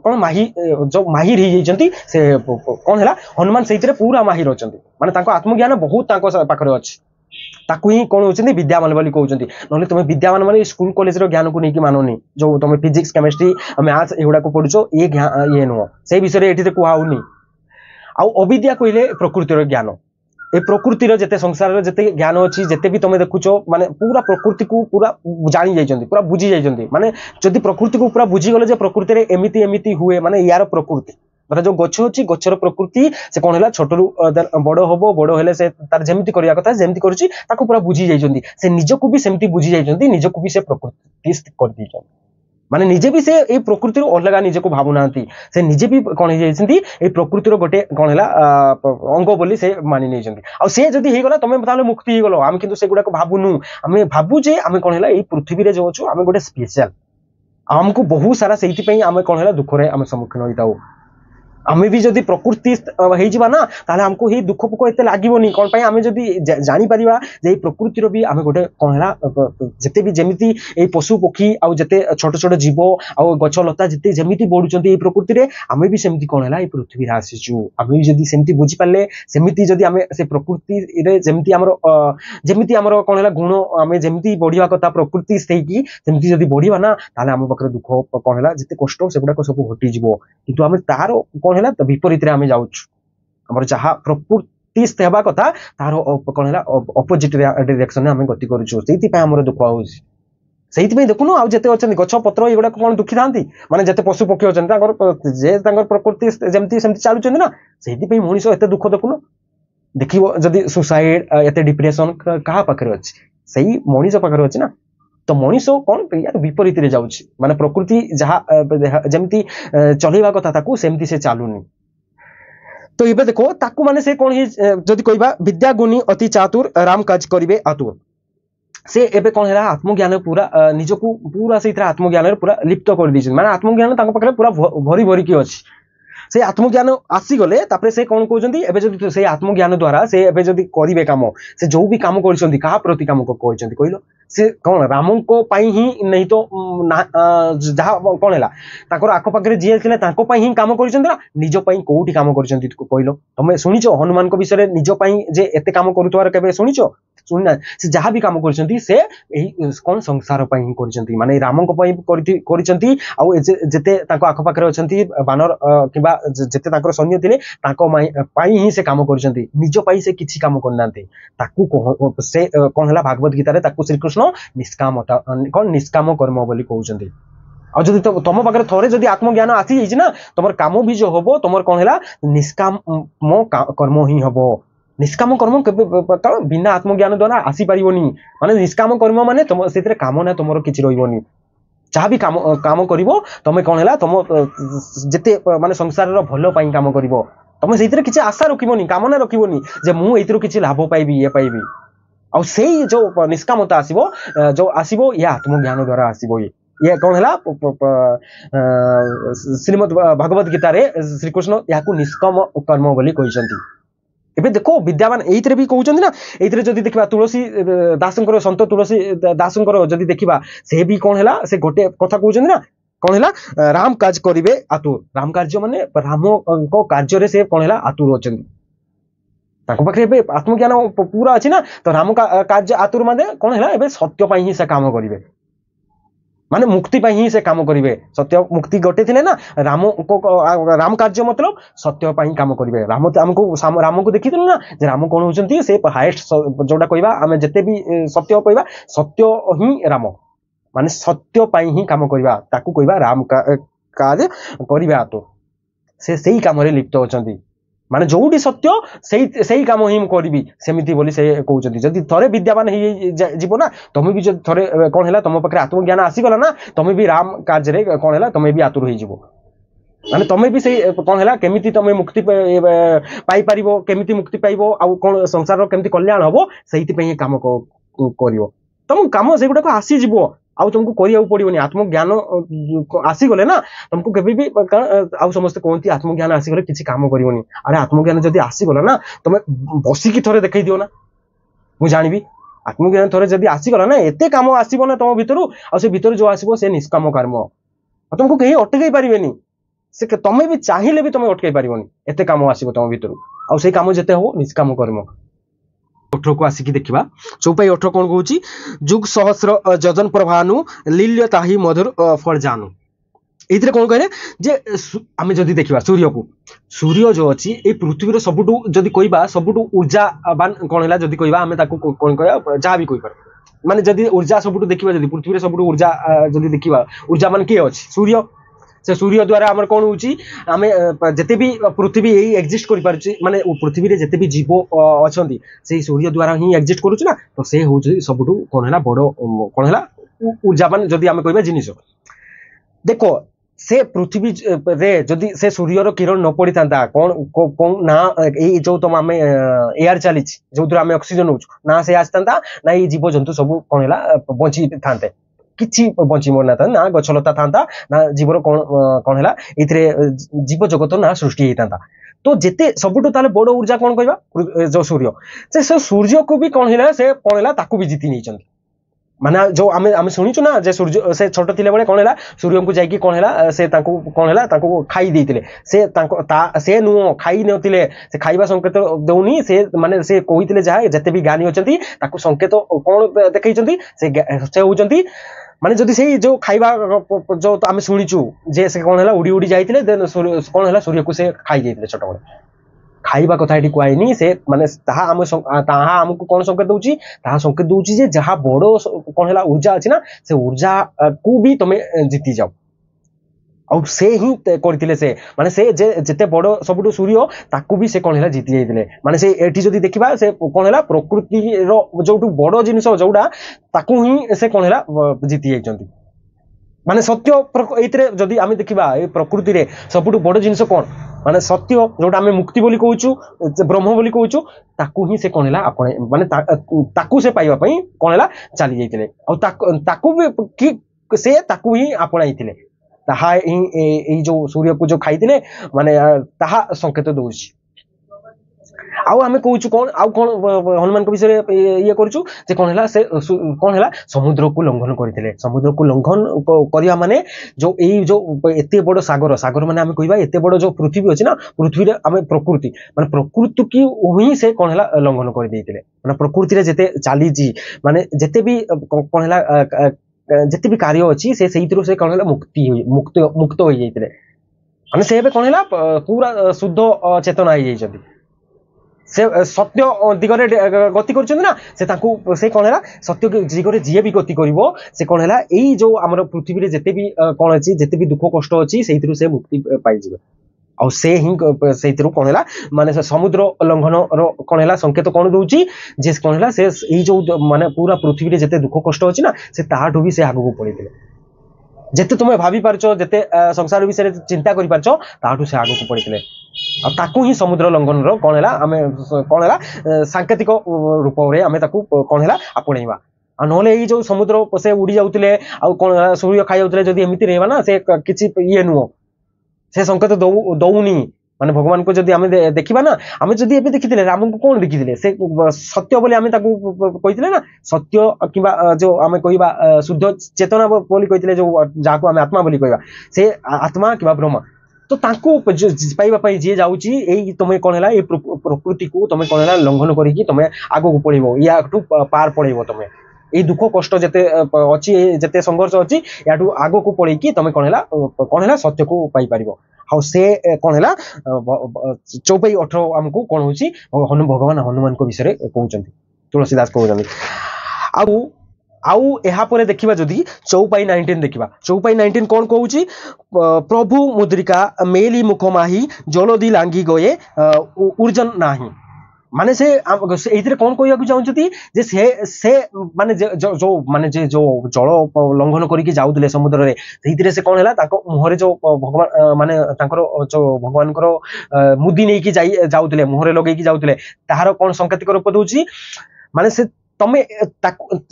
S1: कौन जो माहिर ही से कौन है हनुमान से पूरा माहिर अच्छा माने आत्मज्ञान बहुत पाखे अच्छी ताकू ही कौन होती विद्यामान बोली कहते ना तुम विद्यामान माने स्कूल कॉलेज ज्ञान को लेकिन माननी जो तुम फिजिक्स केमिस्ट्री मैथ्स एगुड़ा को पढ़ुच ये नुह से विषय ये कहनी अविद्या कहले प्रकृतिर ज्ञान ए प्रकृतिर जेते संसार जेते ज्ञान अच्छी जेते भी तुम देखुच माने पूरा प्रकृति को पूरा जानी जाइछन्ती पूरा बुझी जाइछन्ती माने जदि प्रकृति को पूरा बुझी गले जे प्रकृति रे एमिति एमिति हुए माने यार प्रकृति मतलब जो गछ अछि गछर प्रकृति से कोन हला छोटरू बड़ होबो बड़ हेले से तार जेमिति करिया कथा जेमिति करूची ताको पूरा बुझी जाइछन्ती से निजको भी सेमिति बुझी जाइछन्ती निजको भी से प्रकृति कर दीछन्ती माने निजे भी से ए प्रकृतिर अलगा निजे को भावु नांती से निजे भी कोन हे जाइछन्ती ए प्रकृतिर गोटे कोन हला अंग बोली से मानि नै जंती आ से जदी हे गला तमे ताले मुक्ति हे गलो हम किंतु से गुडा को भाबुनु हमें भाबु जे हमें कोन हला ए पृथ्वी रे जो छु हमें गोटे स्पेशल हमको बहुत सारा सेहिति पई हमें कोन हला दुख रे हमें सम्मुखीन होइताउ आमे भी जदि प्रकृति हेजिबा ना ताले हमको ही दुख पुक एते लागिबोनी कोन पई आमे जदि जानि परिबा जे प्रकृति रो भी आमे गोटे कोन हला जते भी जेमिति ए पशु पक्षी आ जते छोट छोट जीव आ गछ लता जते जेमिति बढुचंती ए प्रकृति रे आमे भी सेमिति कोन हला ए पृथ्वी रे आसीचु आमे भी जदि सेमिति बुझि पाले सेमिति जदि आमे से प्रकृति रे जेमिति हमरो कोन हला गुण आमे जेमिति बढिया कथा प्रकृति सेकी सेमिति जदि बढिबा ना ताले आमे बकरे दुख कोन हला जते कष्ट सेगुडा को सब हटि जिवो किंतु आमे तार कोन हला त विपरीत रे आमे जाउछु हमर जहा प्रकृति हेबा कथा तार कोन हला ऑपोजिट डायरेक्शन रे आमे गति करूछु सेति पय हमर दुख आउछि सेति पय देखुनो आ जते अछन गछ पत्र एगुडा कोन दुखी थांती माने जते पशु पक्षी अछन तांगर प्रकृति जेमति सेमति चालु छन ना सेति पय मनुष्य एते दुख देखुनो देखिबो जदी सुसाइड एते डिप्रेशन कहा पाखरे अछि सही मनुष्य पाखरे अछि ना तो मनुष्य कौन यार विपरीत रे जाउछि माने प्रकृति जहा जेमति चलेबा कथा ताकू सेमति से चालुनी तो इबे देखो ताकू माने से कौन ही जदि कहबा विद्या गुणी अति चातुर राम काज करिवे आतुर से एबे कौन है आत्मज्ञान पूरा निजको पूरा से आत्मज्ञान पूरा लिप्त कर दी माने आत्मज्ञान तांको पाखरे पूरा भरी भरी की अछि से आत्मज्ञान आसी गले तापरे से कौन कहउछन्ती एबे जदि से आत्मज्ञान द्वारा से एबे जदि करिवे काम से जो भी काम करछन्ती कहा प्रति काम को कहउछन्ती कहिलो से कौन राम को पाई ही नहीं तो जहा कौन है ताकर आख पाखरे जी थिले ताको पाई ही काम करछन्ती ना निज पाई कोठी काम करछन्ती कहलो तमे सुनिचो हनुमान को विषय निज पाई जे एते काम करूतवार केबे सुनिचो सुनना से जहा भी काम करछन्ती से एही कौन संसार पाई ही करछन्ती माने राम को पाई करछन्ती आ जेते ताको आख पाखरे अछन्ती बानर किबा जेते ताकर सैन्य थिले ताको पाई ही से काम करछन्ती निज पाई से किछि काम करनांती ताकू से कौन हला भागवत गीता रे ताकू श्री कृष्ण निष्कामता कौन निष्काम कर्म बोली कहउछन्ती आ जदि तुम पाखरे थोड़े जदि आत्मज्ञान आसी जाइछि ना तुमर काम भी जो होबो तुमर कौन हला निष्काम कर्म ही होबो निष्काम कर्म बिना आत्मज्ञान द्वारा आसी पारिबोनी माने निष्काम कर्म माने तुम सेतरे काम ना तुमर किछि रहिबोनी जहाँ भी काम करिवो तमे कौन हला तुम जेते माने संसार रो भलो पाई काम करिवो तमे सेतरे किछि आशा रखिबोनी कामना रखिबोनी जे मु एतिरो किछि लाभ पाइबी ये पाइबी आ सेही जो निष्कामता आसीबो जो आसीबो या आत्मज्ञान द्वारा आसीबो ये कौन हला श्रीमद् भागवत गीता रे श्री कृष्ण याकू निष्काम कर्म बोली कहिसंती एबे देखो विद्यावान एइतरे भी कहउछन्ती ना एइतरे जदि देखिबा तुलसी दासंकर संत तुलसी दासंकर जदि देखिबा से भी कौन हला से गोटे कथा कहउछन्ती ना कौन हला राम काज करिवे आतुर राम कार्य माने राम को कार्य रे से कौन हला आतुर अछन्ती ताको पाखरे एबे आत्मज्ञान पूरा अछि ना तो राम का कार्य आतुर माने कौन हला एबे सत्य पाई ही से काम करिवे माने मुक्ति पाई ही से काम करिवे सत्य मुक्ति गोटे थिले ना राम कार्य मतलब सत्य पाई काम करिवे राम को देखिथिल ना जे राम कोन होचंती से हाईएस्ट जोटा कहबा हमें जते भी सत्य कहबा सत्य ही राम माने सत्य पाई ही काम करिवा ताकू कहबा राम कार्य करिवा तो से सही काम रे लिप्त होचंती माने जोडी सत्य सही काम ही करबी सेमिति बोली से कहउचंती जदि थरे विद्यावान ही जीवो ना तमे भी जदि थरे कोन हैला तम पाखरे आत्मज्ञान आसी गला ना तमे भी राम कार्य रे कोन हैला तमे भी आतुर ही जीवो माने तमे भी से कोन हैला केमिति तमे मुक्ति पाई परिबो केमिति मुक्ति पाइबो आ कोन संसार रो केमिति कल्याण हबो सेहिति पई काम करिवो तुम काम से गुड़ाक आसीज आउ तुमको करिया पड़ोनी आत्मज्ञान आसीगले ना तुमको केबे भी आउ समस्त कहती आत्मज्ञान आसीगले किसी काम करनी अरे आत्मज्ञान जब आसीगला ना तुम बसिकी थोड़े देखई दियो ना मु जानिबी आत्मज्ञान थोड़े जब आसीगला ना एते काम आसीबो ना तुम भितर आ से भितर जो आसीबो से निष्काम कर्म तुमको कहीं अटकई पारिबेनी से तुम भी चाहिए भी तुम अटकई पारिबोनी एते काम आसीबो तुम भितर आ से काम जते हो निष्काम कर्म 18 को आसिकी देखिबा चौपाई 18 कौन कहूची जुग सहस्र जजन प्रभानु लील्य ताही मधुर फल जानू एथिरे कौन कहले जे आमे जदी देखिबा सूर्य जो अछि ए पृथ्वी रो सबुटु जदी कहबा सबुटु ऊर्जावान कौन हैला जदी कहबा आमे ताको कौन कहया जा भी कहि पर माने जदी ऊर्जा सबुटु देखिबा जदी पृथ्वी रो सबुटु ऊर्जा जदी देखिबा ऊर्जा मान के अछि सूर्य से सूर्य द्वारा आमर कौन होची आमे जते भी पृथ्वी यही एग्जिस्ट करि पारुची माने पृथ्वी रे जते भी जीव अछंती से सूर्य द्वारा ही एग्जिस्ट करूची ना तो से होची सबुटु कौन हैला बडो कौन हैला ऊर्जावान जदी आमे कहबा जिनिस देखो से पृथ्वी रे जदी से सूर्य रो किरण न पड़ी थांता कौन ना ए जो तुम आमे एयर चली जो द्वारा आमे ऑक्सीजन होछु ना से आस्तांता ना ये जीव जंतु सब कौन हैला बंची थांते किछि बंची मरना था ना गछलता था ना जीवर कौन है इतरे जीव जगत ना सृष्टि होता तो जेते सबुठु ताले बड़ ऊर्जा कौन कहबा जो सूर्य से सूर्य को भी कौन है से कौन है ताकू भी जीति नहीं माने जो आमे सुनिछु ना जे सूर्य से छोट थिले बळे कोन हैला सूर्य को जाई कि कोन हैला से ताको कोन हैला ताको खाई देइतिले से ताको से नु खाई नथिले से खाइबा संकेत देउनी से माने से कहितिले जा जते भी ज्ञानी अछंती ताको संकेत कोन देखैचंती से होचंती माने जदि से जो खाइबा जो आमे सुनिछु जे से कोन हैला उडी उडी जाइतिले देन कोन हैला सूर्य को से खाई देइतिले छोट बळे खाइबा कथा एटी कहनी से माने ताहा हमको कौन संकेत दूची ताहा संकेत दूची जे जहा बड़ो कौन हैला ऊर्जा अछि ना से ऊर्जा को भी तमे जीति जाओ और से ही करथिले से माने से जे जते बड़ो सबुटु सूर्य ताकू भी से कौन हैला जीति जाइतिले माने से एठी जदी देखिबा से कौन हैला प्रकृति रो जोटु बड़ो जिनिस जोडा ताकू ही से कौन हैला जीति जाइचंती माने सत्य एइतरे जदी आमे देखिबा ए प्रकृति रे सबुटु बड़ो जिनिस कोन माने सत्य जोटा आमे मुक्ति बोली कहूछु ब्रह्म बोली कहूछु ताकू ही से कोन हैला आपण माने ताकू से पाइबा पई कोन हैला चली जाइतिले और ताकू भी कि से ताकू ही आपणाइतिले ताहा ए जो सूर्य को जो खाइतिले माने ताहा संकेत दोछि आउ आमे कहूछु कोन आउ कोन हनुमान के विषय ये करछु जे कोन हैला से कोन हैला समुद्र को लंघन करथिले समुद्र को लंघन करिया माने जो एई जो एते बड़ सागर माने आमे कहबा एते बड़ जो पृथ्वी अछि ना पृथ्वी रे आमे प्रकृति माने प्रकृति की ओही से कोन हैला लंघन कर देइतिले माने प्रकृति रे जते चाली जी माने जते भी कोन हैला जते भी कार्य अछि से सेहितरो से कोन हैला मुक्त होई जाइतिले माने से बे कोन हैला पूरा शुद्ध चेतना होई जाइछथि से सत्य दिगरे गति करछन ना से ताकू से कोन हैला सत्य दिगरे जिए भी गति करिवो से कोन हैला एई जो हमर पृथ्वी रे जते भी कोन अछि जते भी दुख कष्ट अछि सेहितरो से मुक्ति पाइ जिवे और से ही सेहितरो कोन हैला माने समुद्र लंघन रो कोन हैला संकेत कोन दोउची जे कोन हैला से एई जो माने पूरा पृथ्वी रे जते दुख कष्ट अछि ना से ताहाठो भी से आगु पड़ितिले जते तुमे भाबी पारछो जते संसार विषय चिंता करि पारछो ताहाठो से आगु पड़ितिले आ ताकू ही समुद्र लंघन रो कोन हैला आमे कोन हैला सांकेतिक रूप रे आमे ताकू कोन हैला आपणैबा आ नोले ई जो समुद्र से उड़ी जाउतिले आ कोन सूर्य खाइ जाउतिले जदी एमिति रहबा ना से किछि ये नुओ से संकेत दौनी माने भगवान को जदी आमे देखिबा ना आमे जदी एबे देखितिले राम को कोन देखितिले से सत्य बोली आमे ताकू कहितिले ना सत्य किबा जो आमे कहिबा शुद्ध चेतना बोली कहितिले जो जाको आमे आत्मा बोली कहिबा से आत्मा किबा ब्रह्म तो ताकू पाइबा पई जे जाउची एई तमे कोन हैला ए प्रकृति को तमे कोन हैला लंघन करिकि तमे आगो को पड़िबो याटू पार पड़िबो तमे ए दुख कष्ट जते अछि जते संघर्ष अछि याटू आगो को पड़िकि तमे कोन हैला सत्य को पाई परिबो हाउ से कोन हैला चौपाई 18 हमकु कोन होची भगवान हनुमान को विषय कहउचंती तुलसीदास कहउचंती आउ एहा परे देखिबा जदी चौपाई 19 देखिबा चौपाई 19 कोन कहउची प्रभु मुद्रिका मेली मुख माही जलदी लांगी गए उर्जन नाही माने से एइतरे कोन कहया को चाहउचती जे से माने जो माने जे जो जल लंघन करिकि जाउतले समुद्र रे एइतरे से कोन हैला ताको मुहरे जो भगवान माने तांकर जो भगवान कर मुदी नै कि जाउतले मुहरे लगै कि जाउतले ताहार कोन संकेतिक रूप दोउची माने से तमे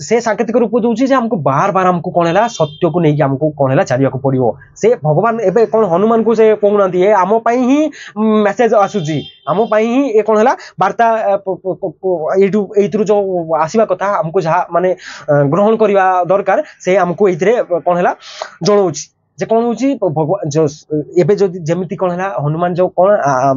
S1: से सांकेतिक रूप दूची हमको बार बार हमको कौन है सत्य को नहीं हमको कौन है चलिया पड़ो से भगवान एबे कौन हनुमान को से कहूना ये आम ही मेसेज आसूची आम ही ये कौन है वार्ता ये जो आसवा कथा हमको जहाँ माने ग्रहण करने दरकार से हमको ये कौन है जनाऊँ जे कौन होची भगवान जो एबे जो जेमिति कौन है हनुमान जो कौन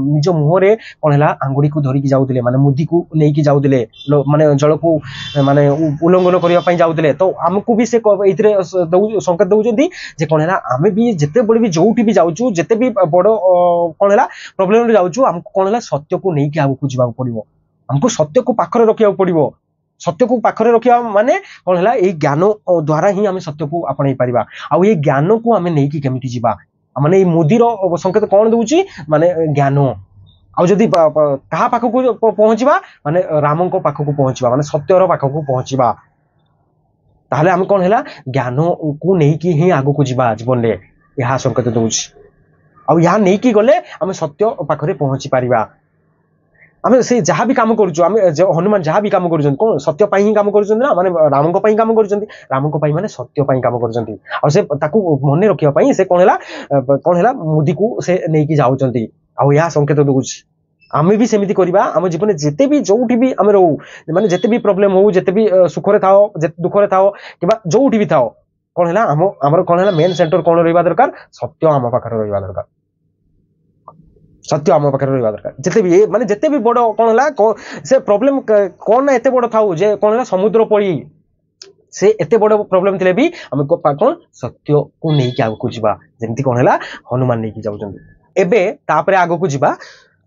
S1: निज मुहरे कौन है आंगुड़ी को धरिकी जाउतिले माने मुदी को नेकी जाउतिले माने जल को माने उल्लंघन करबा पई जाउतिले तो हमको भी से इतरे संकेत दउजंती जे कौन है आमे भी जते बड़ी भी जोठी भी जाउचू जते भी बड़ कौन है प्रॉब्लम रे जाउचू हमको कौन है सत्य को नेकी आगु को जीवा पड़िबो हमको सत्य को पाखरे रखिया पड़िबो सत्य को पाखरे रखिया माने कौन है ये ज्ञान द्वारा ही आम सत्य को आपणे पारिबा आउ ये ज्ञान को आम नहीं केमिति जीवा माने मुदीर संकेत कौन दूची माने ज्ञान आउ जदि कहा पाखक पहुंचवा माने राम को पाखक पहुंचवा माने सत्यर पाखक पहुंचवा ताहले आम कौन है ज्ञान को नहीं ही आगु को जीवा जीवन में यह संकेत दूची आउ यहाँ नहीं कि गले आम सत्य पाखरे पहुंची पारिबा आमे से जहाँ भी काम करूँ आम हनुमान जहाँ भी काम करूँ कौन सत्य पाई ही काम करूँ ना माने राम को पाई काम करूँ राम को पाई माने सत्य पाई काम करूँ और से ताकू मन रखिया पाई से कौन है मुदी को से नहीं कि जाउचंती आउ या संकेत दूची आमे भी सेमिति करबा आम जीवन जेते भी जोठी भी आमे रहू माने जेते भी प्रॉब्लम हो जेते भी सुखरे थाओ दुखरे थाओ किबा जोठी भी थाओ कौन है हमर कौन है मेन सेंटर कौन रहिबा दरकार सत्य आम पाखरे रहिबा दरकार सत्य आम पाखे रहा दरकार जिते भी माने जिते भी बड़ कौन है से प्रॉब्लम कौन ना एते बड़ थाउ जे कौन है समुद्र पड़ी से एते बड़ प्रॉब्लम थिले भी हम कौन सत्य को नहीं कि आगु जीवा जेमती कौन है हनुमान नहीं कि जाउचंदी एबे तापरे आगु को जीवा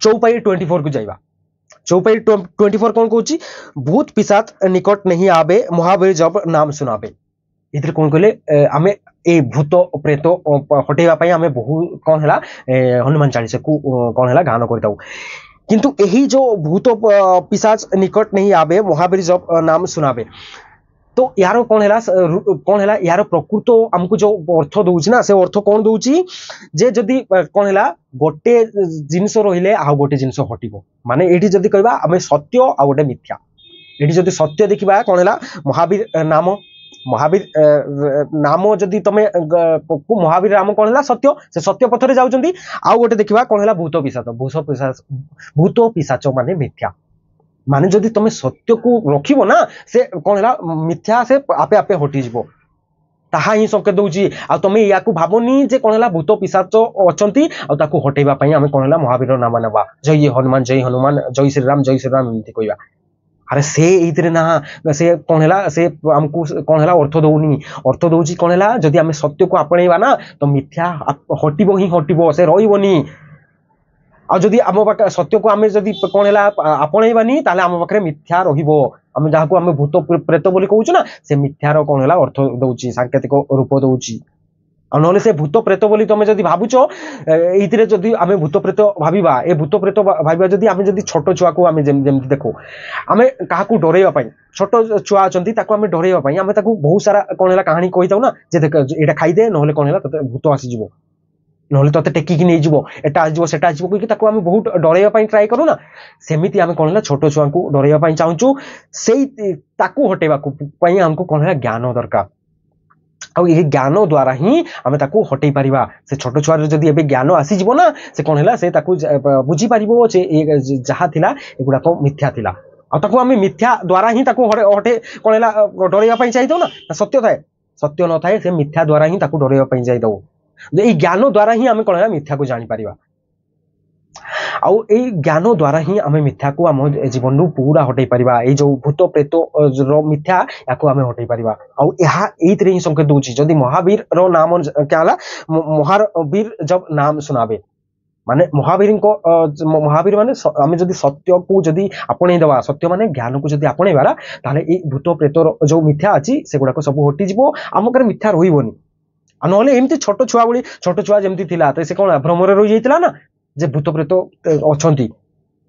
S1: चौपाई 24 को जाइबा चौपाई 24 कौन कहूची भूत पिशाच निकट नहीं आबे महावीर जब नाम सुनाबे इधर कौन कहले आमे ए भूत प्रेत हटेवा पाई आमे बहु कौन है हनुमान चालीसा को कौन है गान करताऊ किंतु यही जो भूत पिशाच निकट नहीं आबे महावीर जब नाम सुनाबे तो यार कौन है यार प्रकृत हमको जो अर्थ दउची ना से अर्थ कौन दउची जे जदी कौन है गोटे जिनस रहिले आ गोटे जिनस हटिबो माने एठी जदी कहबा आमे सत्य आ गोटे मिथ्या एठी जदी सत्य देखिबा कौन है महावीर नाम महावीर नाम जदि तमे महावीर नाम कौन है सत्य से सत्य पथरे जाउचंदी आ गोटे देखिबा कौन है भूत पिशाच माने मिथ्या माने जदि तमे सत्य को रखिबो ना से कौन है मिथ्या से आपे आपे हटि जिवो ताहा ही संकेत दउची आ तमे या को भाबोनी जे कौन है भूत पिशाच अचंती आ ताको हटेबा पई आमे कौन है महावीर नाम नेबा जय हनुमान जय श्री राम एमती कहबा अरे से इतरे ना से कौन है से हमको कौन है अर्थ दउची कौन है जदि आमे सत्य को आपणेबा ना तो मिथ्या हटिबो ही हटिबो से रहिबोनी आ जदि आम पाखे सत्य को आमे जदि कौन है आपणेबानी ताले आम पाखे मिथ्या रहिबो आमे जाहाको आमे भूत प्रेत बोली कहूछु ना से मिथ्यार कौन है अर्थ दउची सांकेतिक रूप दउची नहले से भूत प्रेत बोली तुम जदि भावुच ये जदि आम भूत प्रेत भाविबा ए भूत प्रेत भाविबा जदि आम जदि छोट छुआ को आम जेमति देखो आम क्या डरैया छोट छुआ अच्छा ताको आम डरैया आम बहुत सारा कौन है कहानी कही ना जे देख एटा खाईदे ना कौन है ते भूत आसीज ना ते टेकिकी नहीं जीवो एटा आसीज सेटा आसीज कहीं ताको आम बहुत डरैया ट्राए करूँ ना सेमिति आम कौन है छोट छुआ को डरैया चाहूँ से हटेवा हमको कौन है ज्ञान दरकार आ ये ज्ञान द्वारा ही आम ताकू हटई पारिबा से छोट छुआर जदि एबे ज्ञान आसी जीवो ना से कौन है से ताकू बुझी पारिबो जे जहा थिला एगुडा को मिथ्या थिला आ ताकू आम मिथ्या द्वारा ही ताकू हटे कौन है डरैया पई चाहिदो ना सत्य थाए सत्य न थाए से मिथ्या द्वारा ही ताकू डरैया पई चाहिदो ए ज्ञान द्वारा ही आम कौन है मिथ्या को जानि पारिबा आउ ए ज्ञान द्वारा ही आम मिथ्या को आम जीवन रू पूरा हटई पारिबा ए जो भूत प्रेत मिथ्या याको आम हटई पारिबा आउ एहा एइतरे ही संकेत दूची जदि महावीर रो नाम क्या हला महावीर जब नाम सुनाबे माने महावीर को महावीर माने आम जदि सत्य को जदि आपणे देवा सत्य माने ज्ञान को जदि आपणे बाला ताले ए भूत प्रेत जो मिथ्या अछि सेगुडा को सब हटि जिवो आम करे मिथ्या रहिबोनी आ नहले एमती छोट छुआ बळी छोट छुआ जेमती थिला त से कोन भ्रमरे रहि जाइतला ना जे भूत प्रेत अछंती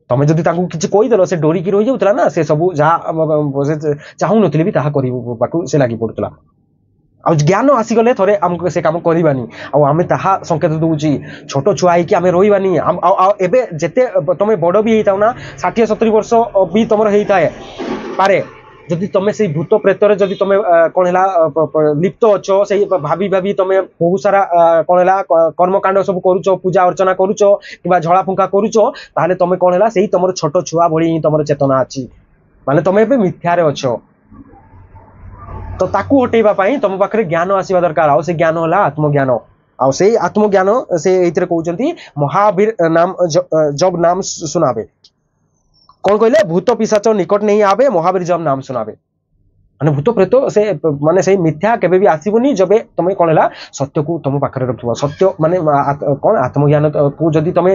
S1: तमे जदि ताकू किछि कहि देलो से डोरी की रहि जाउतला ना से सब जा चाहू नथिले भी ताहा करिबो बाकू से लागि पडतला आ ज्ञान आसी गले थरे हमको से काम करिबानी आ आमे ताहा संकेत दउची छोट छुआ कि आमे रहिबानी एबे जेते तमे बड़ भी हेइताउ ना 60 70 वर्ष भी तमर हेइताए पारे जदि तुम से भूत प्रेतर जदि तुम कौन है लिप्त अच्छ से भाभी भाभी तुम बहुत सारा कौन है कर्मकांड सब करुच पूजा अर्चना करुच कि झड़ा फुंका करुच ताहले तुम कौन है से तुम छोट छुआ भली तुम चेतना अच्छी माने तुम ए मिथ्यार अच्छ तो ताकू हटेबा तुम पाखे ज्ञान आसवा दरकार आउ से ज्ञान है आत्मज्ञान आउ से आत्मज्ञान से कहते महावीर नाम जब नाम सुनावे कौन कहले भूत पिशाच निकट नहीं आवे महावीर जब नाम सुनावे माने भूत प्रेत से माने से मिथ्या केबे भी आसीबनी जबे तुम कौन है सत्य को तुम पाखे रखिबो सत्य माने कौन आत्मज्ञान को जदि तुम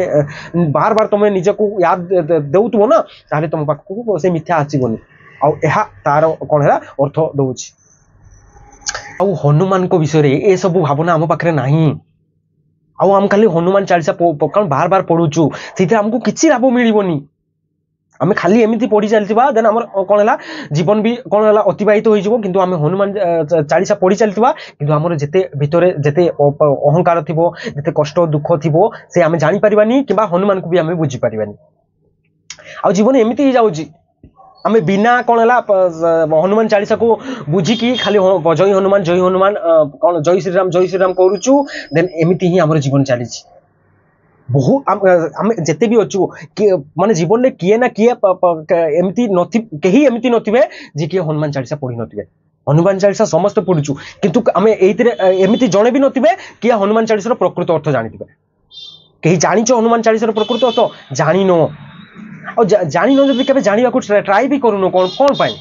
S1: बार बार तुम निज को याद देउतबो ना ताले तुम पाखको से मिथ्या आसीबनी आ एहा तार कौन है अर्थ दउछि आउ हनुमान को विषय रे ए सब भावना हम पाखे नाही आउ हम खाली हनुमान चालीसा बार बार पढुचु सेते हमको किछि लाभ मिलिबोनी आम खाली एमती पढ़ी चलता देन आम कौन है जीवन भी कौन है अतिबाहित हो किंतु आम हनुमान चालीसा पढ़ी चलता किंतु आमर जिते भितर जिते अहंकार थी जिते कष्ट दुख थी से आम जानी कि हनुमान को भी आम बुझी पारानी आ जीवन एमती ही जाऊँगी आम बिना कौन है हनुमान चालीसा को बुझिकी खाली जय हनुमान कौन जय श्रीराम करुचु देन एमती ही आम जीवन चली बहु आम जिते भी अच्छु माने जीवन में किए ना किए एमती कहीं एमती नथिबे जे किए हनुमान चालीसा पढ़ी नथिबे हनुमान चालीसा समस्त पढ़ुचु किंतु आम एमती जणे भी नथिबे कि हनुमान चालीसा प्रकृत अर्थ जानिथिबे कहीं जानिछ हनुमान चालीसा प्रकृत अर्थ जानिनो और जानिनो जदि केबे जानिबा को ट्राई भी करूनो कौन पाई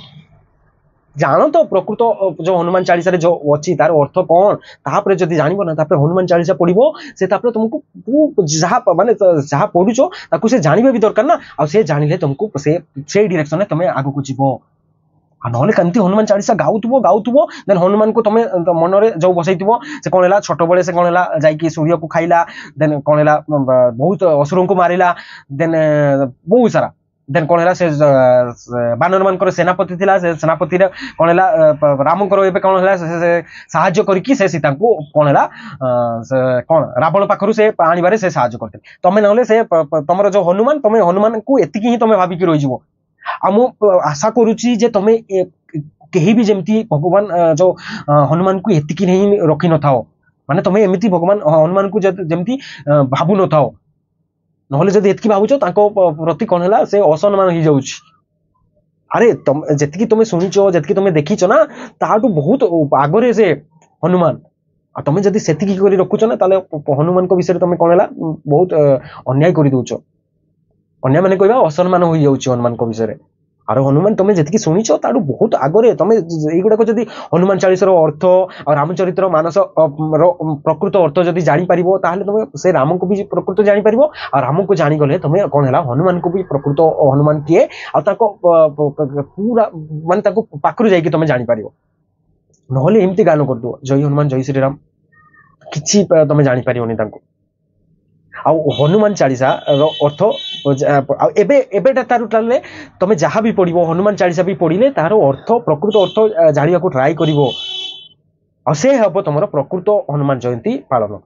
S1: जान तो प्रकृत जो हनुमान चालीसा जो अच्छी तार अर्थ कौन तापर जदि जानिबो ना तापर हनुमान चालीसा पढ़िबो से तापर तुमको जहाँ माने जहाँ पढ़ुचो ताकू से जानिबे भी दरकार ना आ से जानिले तुमको से डायरेक्शन में तुमे आगो को जीवो आ नहले केमती हनुमान चालीसा गाउथबो देन हनुमान को तुमे मन रे जो बसैथिबो से कोन हला छोट बळे से कोन हला जाईकी सूर्य को खाइला देन कोन हला बहुत असुरों को मारिला देन बहुत सारा देन कौन है से बानर मान सेनापति थिला से सेनापति रे कौन है राम एबे कौन है साहाय्य करके से सीता को कौन है कौन रावण पाखरु से आनिबारे से साहाय्य करते तमे नहले से तमरो जो हनुमान तमे हनुमान को एतिकी ही तमे भाबी कि रहि जिवो आ मु आशा करूची जे तमे केही भी जेमती भगवान जो हनुमान को एतिकी नहीं रखि न थाओ माने तमे एमिति भगवान हनुमान को जेमती भाबु न थाओ नहले जदि एतकी भावुच प्रति कौन है से असम्मान हो जाउछि अरे तुम जेतकी तुम शुणिच जेतकी तुम देखीच ना ताटू बहुत आगरे से हनुमान आ तुम जदि सेतिकी करी रखुच ना ताले हनुमान को विषय तुम कौन है बहुत अन्याय कर दउछ अन्याय माने कहबा असम्मान हो जाउछि हनुमान को विषय आरो हनुमान तुम जी शुणिच ताडू बहुत आगरे तुम युवा जदि हनुमान चालीसार अर्थ और रामचरित्र मानस प्रकृत अर्थ जदि जापर ताहले तुम से राम को भी प्रकृत जापर और राम को जानीगले तुम कौन है हनुमान को भी प्रकृत हनुमान किए पूरा मान पाखु जाकि तुम जापर नहले एमती गान कर जय हनुमान जय श्रीराम कि तुम जापर आ हनुमान चालीसा अर्थ एबे तार तुम जहाँ भी पढ़ो हनुमान चालीसा भी पढ़ले तार अर्थ प्रकृत अर्थ जाना को ट्राई कर से हम तुम प्रकृत हनुमान जयंती पालन।